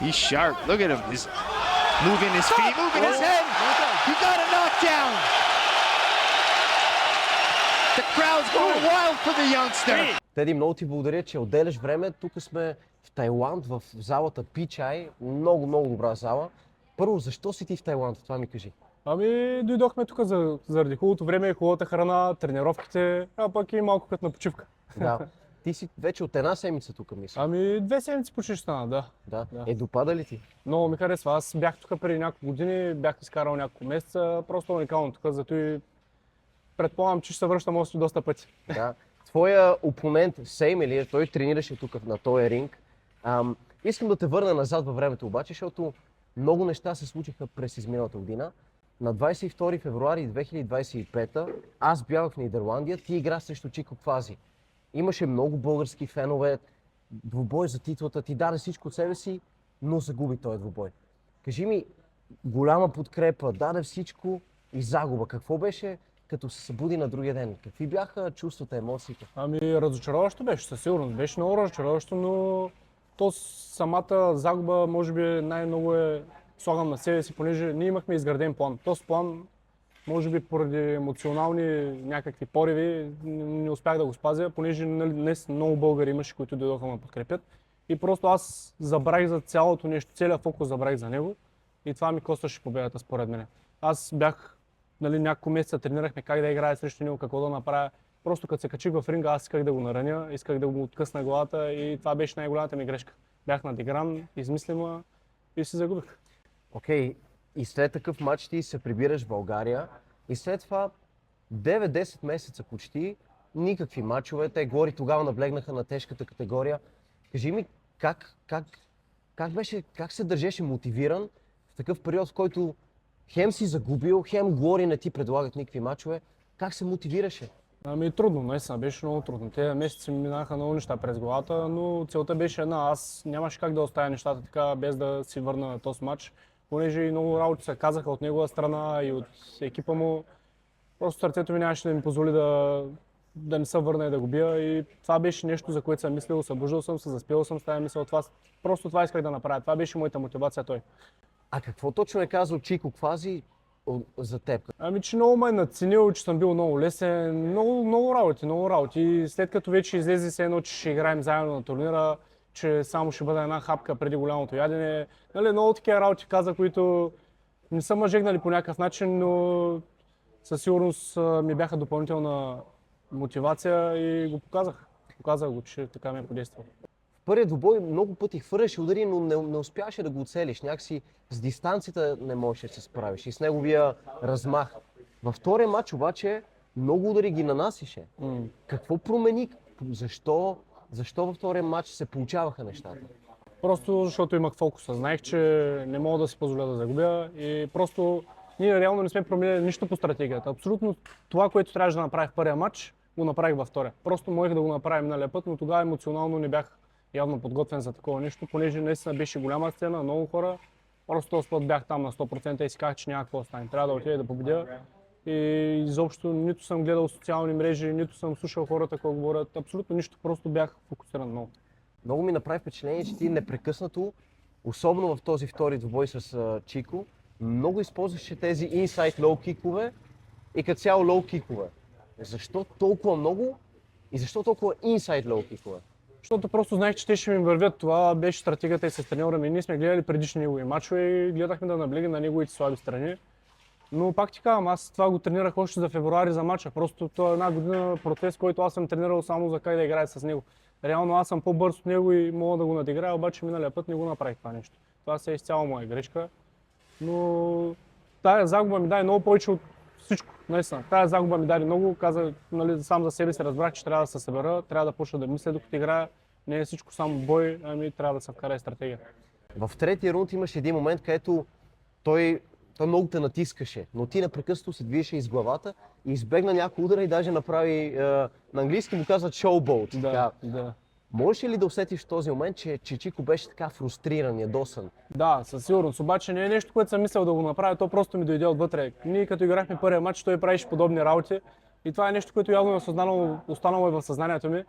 He's sharp. Look at him. He's moving his feet, moving his head. He got a knockdown. The crowd's going wild for the youngster. Теди, много ти благодаря, че отделяш време. Тук сме в Тайланд, в залата Пичай. Много, много добра зала. Първо, защо си ти в Тайланд? Това ми кажи. Ами, дойдохме тук заради хубавото време, хубавата храна, тренировките, а пък и малко като на почивка. Да. Ти си вече от една седмица тук, мисля. Ами, 2 седмици почти стана, да. Да. Да. Допада ли ти? Много ми харесва. Аз бях тук преди няколко години, бях изкарал няколко месеца, просто уникално тук, зато и предполагам, че ще се връщам още доста пъти. Да. Твоя опонент Сеймелир, той тренираше тук на този ринг. Искам да те върна назад във времето обаче, защото много неща се случиха през изминалата година. На 22 февруари 2025 аз бях в Нидерландия, ти игра срещу Чико Квази. Имаше много български фенове, двубой за титлата, ти даде всичко от себе си, но загуби този двубой. Кажи ми, голяма подкрепа, даде всичко и загуба. Какво беше, като се събуди на другия ден? Какви бяха чувствата, емоциите? Ами, разочароващо беше, със сигурност. Беше много разочароващо, но то самата загуба, може би най-много слагам на себе си, понеже ние имахме изграден план. Този план, може би поради емоционални някакви пориви, не успях да го спазя, понеже днес много българи имаше, които дойдоха да ме подкрепят. И просто аз забравих за цялото нещо, целият фокус забравих за него и това ми костваше победата според мен. Аз бях, няколко месеца тренирахме как да играя срещу него, какво да направя. Просто като се качих в ринга, аз исках да го нараня, исках да го откъсна главата и това беше най-голямата ми грешка. Бях надигран, измислима и се загубих. Окей, и след такъв матч ти се прибираш в България и след това 9-10 месеца почти никакви матчове. Те гори тогава наблегнаха на тежката категория. Кажи ми, как се държеше мотивиран в такъв период, в който хем си загубил, хем Глори не ти предлагат никакви матчове. Как се мотивираше? Ами трудно, наистина беше много трудно. Те месеци ми минаха много неща през главата, но целта беше една. Аз нямаше как да оставя нещата така, без да си върна на този матч, понеже и много работи се казаха от негова страна и от екипа му. Просто сърцето ми нямаше да ми позволи да не се върна и да го бия и това беше нещо, за което съм мислил, събуждал съм се, заспил съм с тази мисъл. Просто това исках да направя. Това беше моята мотивация той. А какво точно е казал Чико Квази за теб? Ами, че много ме е надценил, че съм бил много лесен, много работи. И след като вече излезе се едно, че ще играем заедно на турнира, че само ще бъде една хапка преди голямото ядене. Много такива работи каза, които не са ме жегнали по някакъв начин, но със сигурност ми бяха допълнителна мотивация и го показах. Показах го, че така ми е подействал. В първия двубой много пъти хвърляше удари, но не успяваше да го оцелиш. Някакси с дистанцията не можеш да се справиш и с неговия размах. Във втория матч обаче много удари ги нанасише. Какво промени? Защо във втория матч се получаваха нещата? Просто защото имах фокуса. Знаех, че не мога да си позволя да загубя и просто ние реално не сме променили нищо по стратегията. Абсолютно това, което трябваше да направя в първия матч, го направих във втория. Просто можех да го направя миналия път, но тогава емоционално не бях явно подготвен за такова нещо, понеже наистина беше голяма сцена, много хора. Просто този път бях там на 100% и си казах, че няма какво да стане. Трябва да отида да победя. И изобщо нито съм гледал социални мрежи, нито съм слушал хората какво говорят. Абсолютно нищо, просто бях фокусиран много. Много ми направи впечатление, че ти непрекъснато, особено в този втори двубой с Чико, много използваше тези инсайд лоу кикове и като цяло лоу кикове. Защо толкова много и защо толкова инсайд лоу кикове? Защото просто знаех, че те ще ми вървят. Това беше стратегията и с треньора ми. Ние сме гледали предишни негови мачове и гледахме да наблегнем на неговите слаби страни. Но пак ти казвам, аз това го тренирах още за февруари за мача. Просто това е една година процес, който аз съм тренирал само за как да играя с него. Реално аз съм по-бърз от него и мога да го надиграя, обаче миналия път не го направих това нещо. Това се е изцяло моя грешка. Но тая загуба ми даде много повече от всичко. Наистина. Тая загуба ми даде много. Казах, сам за себе си разбрах, че трябва да се събера, трябва да почна да мисля докато играя. Не е всичко само бой, ами трябва да се вкара и стратегия. В третия рунд имаше един момент, където той много те натискаше, но ти непрекъснато се движеше из главата и избегна някой удара и даже направи, на английски му казват showboat. Да. Можеш ли да усетиш в този момент, че Чико беше така фрустриран, ядосан? Да, със сигурност. Обаче не е нещо, което съм мислил да го направя, то просто ми дойде отвътре. Ние като играхме първия матч, той правеше подобни работи и това е нещо, което явно е останало в съзнанието ми.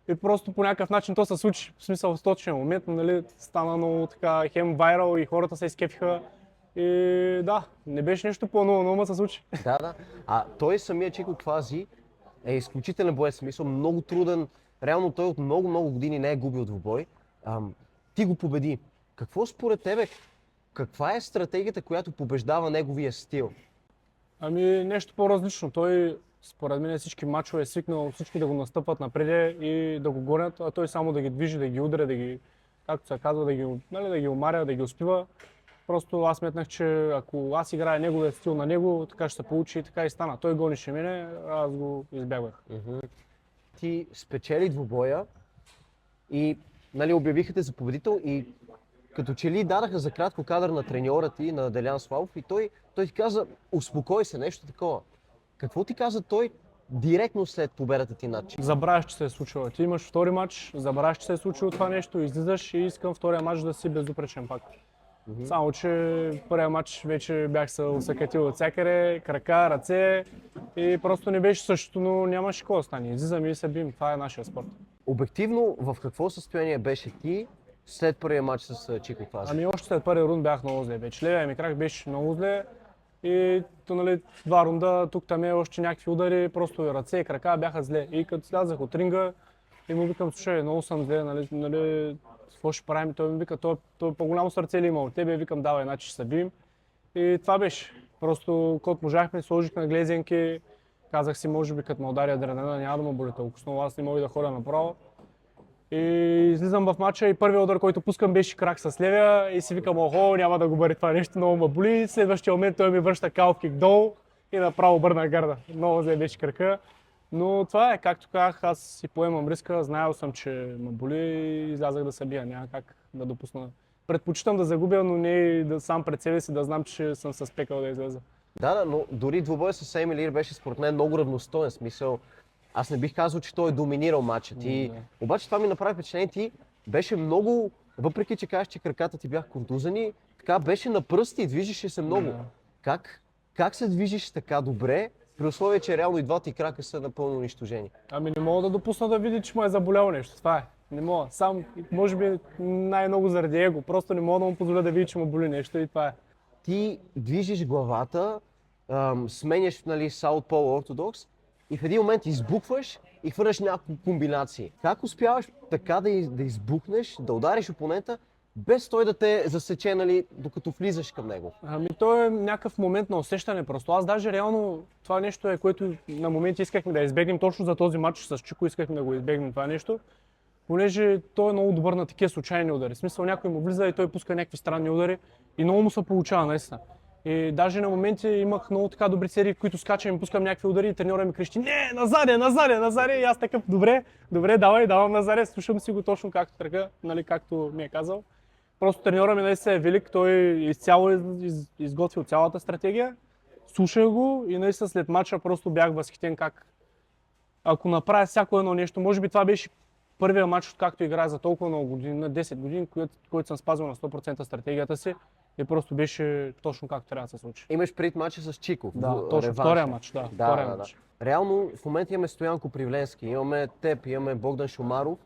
И просто по някакъв начин то се случи, в смисъл в точния момент, нали, стана много така хем вайрал и хората се изкефиха. И да, не беше нещо по-ново, но се случи. Да. А той самия Чико Квази е изключителен боец, смисъл, много труден. Реално той от много години не е губил двубой. Ти го победи. Какво според тебе, каква е стратегията, която побеждава неговия стил? Ами нещо по-различно. Той според мен всички мачове е свикнал всички да го настъпват напред и да го гонят, а той само да ги движи, да ги удря, да ги, както се казва, да ги омаря, да ги успива. Просто аз сметнах, че ако аз играя неговия стил на него, така ще се получи и така и стана. Той гонише мене, аз го избягвах. Ти спечели двубоя и нали, обявиха те за победител и като че ли дадаха за кратко кадър на треньора ти, на Делян Славов и той ти каза, успокой се, нещо такова. Какво ти каза той директно след победата ти над Чико? Забравяш, че се е случило. Ти имаш втори матч, забравяш, че се е случило това нещо, излизаш и искам втория матч да си безупречен пак. Само, че първия матч вече бях се усъкатил от всякъде, крака, ръце и просто не беше същото, но нямаше какво да стане. Излизаме и се бием, това е нашия спорт. Обективно, в какво състояние беше ти след първия матч с Чико Квази? Ами още след първия рунд бях много зле вече. Левия ми крак беше много зле и нали, два рунда, тук там е още някакви удари, просто ръце и крака бяха зле. И като слязах от ринга и му викам, слушай, много съм зле, нали, какво ще правим? Той ми вика, той по-голямо сърце ли има от тебе? Викам, давай, значи ще се бием. И това беше. Просто когато можахме, сложих на глезенки, казах си, може би като ме удари адреналина, няма да ме боли толкова много, аз не мога и да ходя направо. И излизам в матча и първият удар, който пускам, беше крак с левия и си викам, охо, няма да го бъде това нещо, много ме боли. Следващия момент той ми връща калф кик долу и направо обърна гарда. Много зле беше крака. Но това е, както казах, аз си поемам риска, знаел съм, че ме боли и излязах да се бия, няма как да допусна. Предпочитам да загубя, но не да сам пред себе си да знам, че съм се спекал да излеза. Да, но дори двубоя с Емилир беше според мен много равностоен смисъл. Аз не бих казал, че той е доминирал матча. Обаче това ми направи впечатление, ти беше много, въпреки че кажеш, че краката ти бяха контузени, така беше на пръсти и движеше се много. Как се движиш така добре, при условие, че реално и двата ти крака са напълно унищожени? Ами не мога да допусна да види, че му е заболяло нещо, това е. Не мога. Сам, може би най-много заради его, просто не мога да му позволя да види, че му боли нещо и това е. Ти движиш главата, сменяш нали, Southpaw Orthodox и в един момент избухваш и хвърляш няколко комбинации. Как успяваш така да избухнеш, да удариш опонента, без той да те засече, нали, докато влизаш към него? Ами то е някакъв момент на усещане просто. Аз даже реално това нещо е, което на моменти искахме да избегнем. Точно за този матч с Чико искахме да го избегнем това нещо. Понеже той е много добър на такива случайни удари. В смисъл някой му влиза и той пуска някакви странни удари и много му се получава наистина. И даже на моменти имах много така добри серии, в които скачам и пускам някакви удари и треньора ми крещи: не, назаде! И аз такъв, добре, давам назаде, слушам си го точно както тръга, нали, както ми е казал. Просто треньора ми наистина е велик, той изцяло изготвил цялата стратегия, слушах го и наистина след матча просто бях възхитен как ако направя всяко едно нещо, може би това беше първия матч, откакто играя за толкова много години, на 10 години, който съм спазвал на 100% стратегията си и просто беше точно както трябва да се случи. Имаш пред матча с Чико. Да, точно, втория матч, да. Реално в момента имаме Стоян Копривленски, имаме теб, имаме Богдан Шумаров,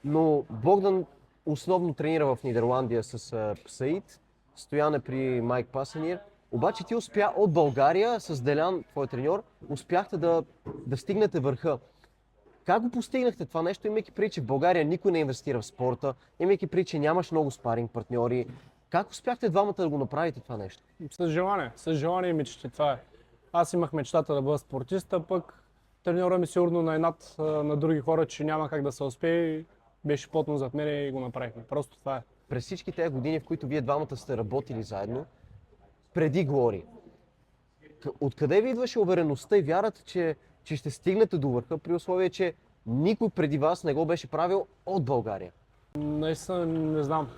но Богдан основно тренира в Нидерландия с Саид, Стоян е при Майк Пасенир. Обаче ти успя от България с Делян, твой треньор, успяхте да стигнете върха. Как го постигнахте това нещо, имайки предвид, че в България никой не инвестира в спорта, имайки предвид, че нямаш много спаринг партньори? Как успяхте двамата да го направите това нещо? С желание и мечти, това е. Аз имах мечтата да бъда спортист, а пък треньора ми сигурно на други хора, че няма как да се успее, беше плотно зад мен и го направихме. Просто това е. През всички тези години, в които вие двамата сте работили заедно, преди Глори, откъде ви идваше увереността и вярата, че ще стигнете до върха, при условие, че никой преди вас не го беше правил от България? Наистина не знам.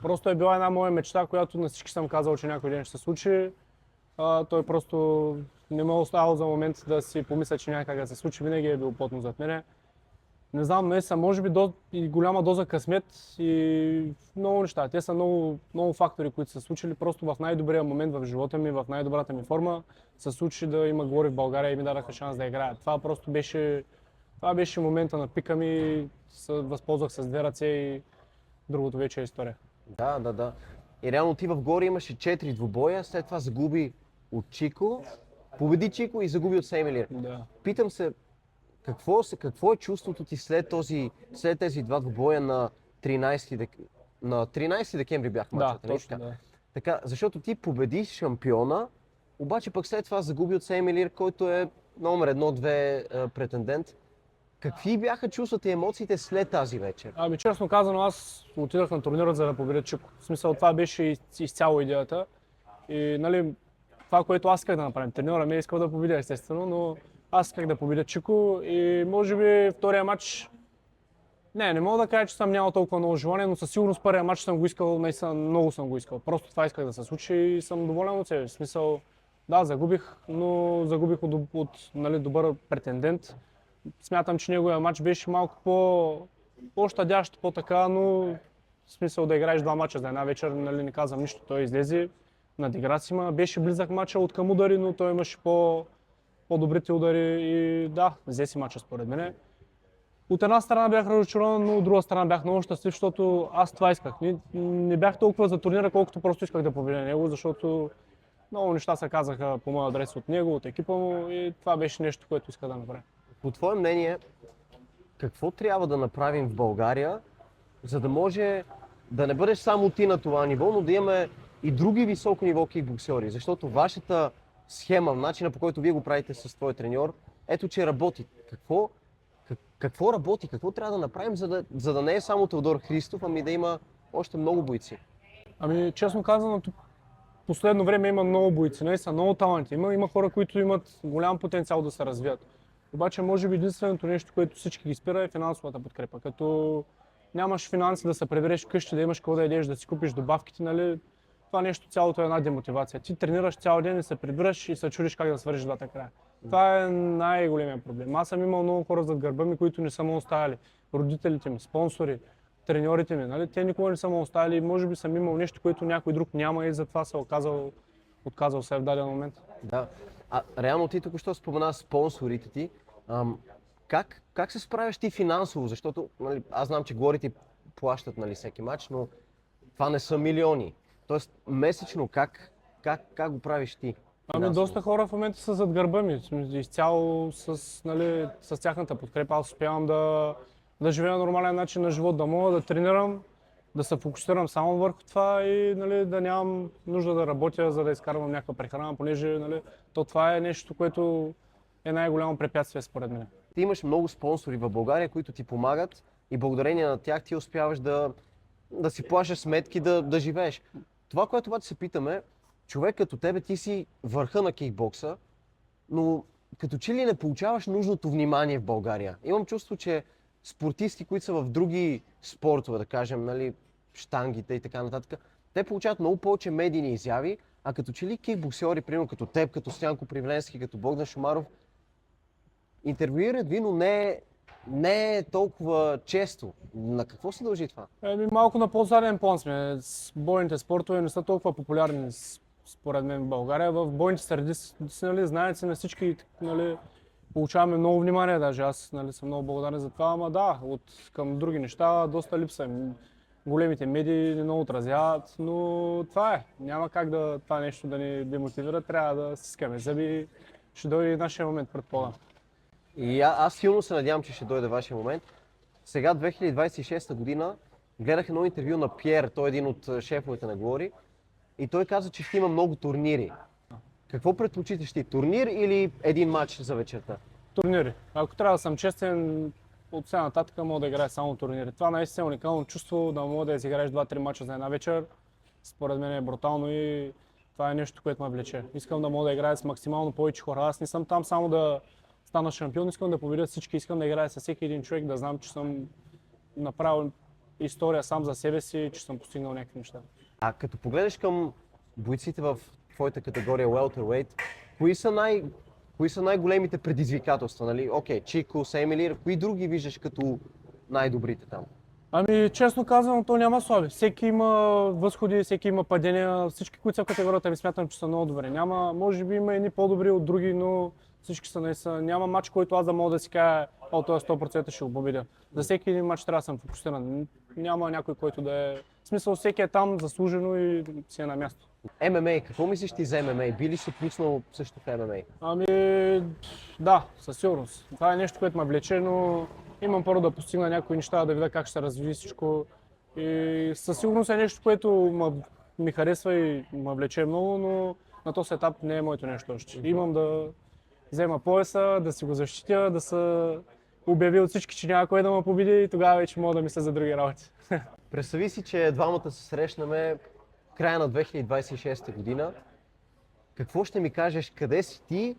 Просто е била една моя мечта, която на всички съм казал, че някой ден ще се случи. Той просто не ме оставил за момент да си помисля, че някак да се случи. Винаги е бил плотно зад мене. Не знам, наистина, може би и голяма доза късмет и много неща. Те са много фактори, които са случили. Просто в най-добрия момент в живота ми, в най-добрата ми форма, се случи да има Глори в България и ми дадаха шанс да играя. Това просто беше Това беше момента на пика ми, се възползвах с две ръце и другото вече е история. Да. И реално ти в горе имаше 4 двубоя, след това загуби от Чико, победи Чико и загуби от Сеймелир. Да. Питам се, какво е чувството ти след тези два двубоя на 13 декември бях мачът, нали? Точно, да. Така, защото ти победи шампиона, обаче пък след това загуби от Сеймелир, който е номер 1-2 претендент. Какви бяха чувствата и емоциите след тази вечер? Ами честно казано, аз отидах на турнира за да победя Чико. В смисъл, това беше изцяло идеята. И нали, това, което аз исках да направим. Треньора ме искал да победя, естествено, но аз исках да победя Чико и може би втория матч. Не мога да кажа, че съм нямал толкова много желание, но със сигурност първия матч съм го искал, наистина много съм го искал. Просто това исках да се случи и съм доволен от себе. В смисъл, да, загубих, но загубих от нали, добър претендент. Смятам, че неговия матч беше малко по-щадящ, по-така, но в смисъл да играеш два матча за една вечер, нали, не казвам нищо. Той излезе, надигра си, беше близък матча от към удари, но той имаше по-добрите удари и да, взе си матча според мен. От една страна бях разочарован, но от друга страна бях много щастлив, защото аз това исках. Не бях толкова за турнира, колкото просто исках да победя него, защото много неща се казаха по моя адрес от него, от екипа му и това беше нещо, което исках да направя. По твое мнение, какво трябва да направим в България, за да може да не бъдеш само ти на това ниво, но да имаме и други високо ниво кикбоксери? Защото вашата схема, начина по който вие го правите с твой треньор, ето че работи. Какво работи? Какво трябва да направим, за да не е само Теодор Христов, ами да има още много бойци? Ами честно казано, последно време има много бойци, наистина много таланти. Има хора, които имат голям потенциал да се развият. Обаче може би единственото нещо, което всички ги спира е финансовата подкрепа. Като нямаш финанси да се прибереш вкъщи, да имаш какво да ядеш, да си купиш добавките, нали? Това нещо цялото е една демотивация. Ти тренираш цял ден и се прибираш и се чудиш как да свържиш двата края. Това е най-големият проблем. Аз съм имал много хора зад гърба ми, които не са ме оставили. Родителите ми, спонсори, треньорите ми, нали? Те никога не са ме оставили и може би съм имал нещо, което някой друг няма и затова се отказал се в даден момент. Да. Реално ти току-що спомена спонсорите ти. Как се справяш ти финансово? Защото нали, аз знам, че горе ти плащат нали, всеки матч, но това не са милиони. Тоест месечно как го правиш ти? Ами доста хора в момента са зад гърба ми. Изцяло нали, с тяхната подкрепа аз успявам да живея нормален начин на живот, да мога да тренирам, да се фокусирам само върху това и нали, да нямам нужда да работя, за да изкарвам някаква прехрана, понеже нали, това е нещо, което е най-голямо препятствие според мен. Ти имаш много спонсори в България, които ти помагат и благодарение на тях ти успяваш да си плащаш сметки, да живееш. Това, което обаче се питаме, човек като тебе, ти си върха на кикбокса, но като че ли не получаваш нужното внимание в България. Имам чувство, че спортисти, които са в други спортове, да кажем, нали, щангите и така нататък, те получават много повече медийни изяви, а като че ли кикбоксери, примерно като теб, като Стоянко Привленски, като Богдан Шумаров, интервюират ви, но не е толкова често. На какво се дължи това? Малко на по-заден план сме. Бойните спортове не са толкова популярни според мен в България. В бойните среди нали, знаят се на всички, нали, получаваме много внимание, даже аз нали, съм много благодарен за това, ама да, към други неща доста липса. Големите медии не много отразяват, но това е. Няма как това нещо да ни демотивира, трябва да стискаме зъби. Ще дойде и нашия момент, предполагам. И аз силно се надявам, че ще дойде вашия момент. Сега, 2026 година, гледах едно интервю на Пьер, той е един от шефовете на Глори, и той каза, че ще има много турнири. Какво предпочиташ ти, турнир или един матч за вечерта? Турнири. Ако трябва да съм честен, от сега нататък мога да играя само турнири. Това наистина е уникално чувство, да мога да изиграеш 2-3 мача за една вечер. Според мен е брутално и това е нещо, което ме влече. Искам да мога да играя с максимално повече хора. Аз не съм там само да стана шампион, искам да победя всички, искам да играя с всеки един човек, да знам, че съм направил история сам за себе си, че съм постигнал някакви неща. А като погледнеш към бойците в твоята категория welterweight, кои са най-големите предизвикателства, нали? Окей, Чико, Сеймелир, кои други виждаш като най-добрите там? Ами, честно казвам, то няма слаби. Всеки има възходи, всеки има падения. Всички, които са в категорията ми смятам, че са много добри. Може би има едни по-добри от други, но Всички са наистина. Няма матч, който аз да мога да си кажа, о, той 100% ще го победя. За всеки един матч трябва да съм фокусиран. Няма някой, който да е... В смисъл, всеки е там заслужено и си е на място. ММА, какво мислиш ти за ММА? Би ли се пуснал също в ММА? Ами, да, със сигурност. Това е нещо, което ме влече, но имам първо да постигна някои неща, да видя как ще се развие всичко. И със сигурност е нещо, което ми харесва и ме влече много, но на този етап не е моето нещо още. Имам да взема пояса, да си го защитя, да се обяви от всички, че няма кой да ме победи и тогава вече мога да мисля за други работи. Представи си, че двамата се срещнаме в края на 2026 година. Какво ще ми кажеш, къде си ти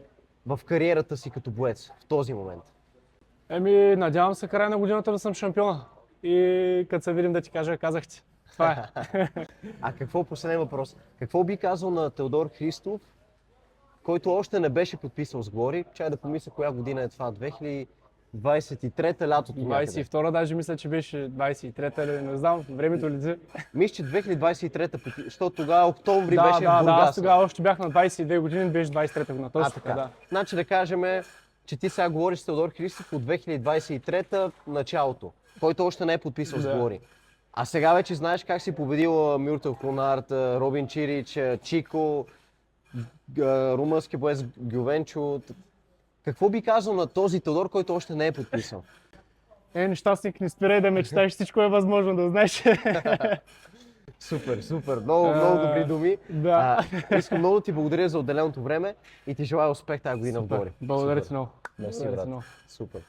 в кариерата си като боец в този момент? Еми, надявам се края на годината да съм шампиона. И като се видим да ти кажа, казах ти. Това е. А какво, последен въпрос, какво би казал на Теодор Христов, който още не беше подписал с Глори? Чай да помисля коя година е това, 2023 лятото някъде. 22-та даже мисля, че беше 23-та или не знам, времето лети. Мисля, че 2023-та, защото тогава октомври Да, беше в Бургас. аз тогава още бях на 22 години, беше 23-та година. Точно така, да. Значи да кажем, че ти сега говориш с Теодор Христов от 2023-та началото, който още не е подписал с Да. Глори. А сега вече знаеш как си победил Мюртел Конард, Робин Чирич, Чико, румънски боец Гювенчо. Какво би казал на този Теодор, който още не е подписал? Нещастник, не спирай да мечтаеш, всичко е възможно, да знаеш. Супер, супер. Много добри думи. Да. Искам много да ти благодаря за отделеното време и ти желая успех тази година в Глори. Благодаря ти много. Мерси, Благодаря ти брат. много. Супер.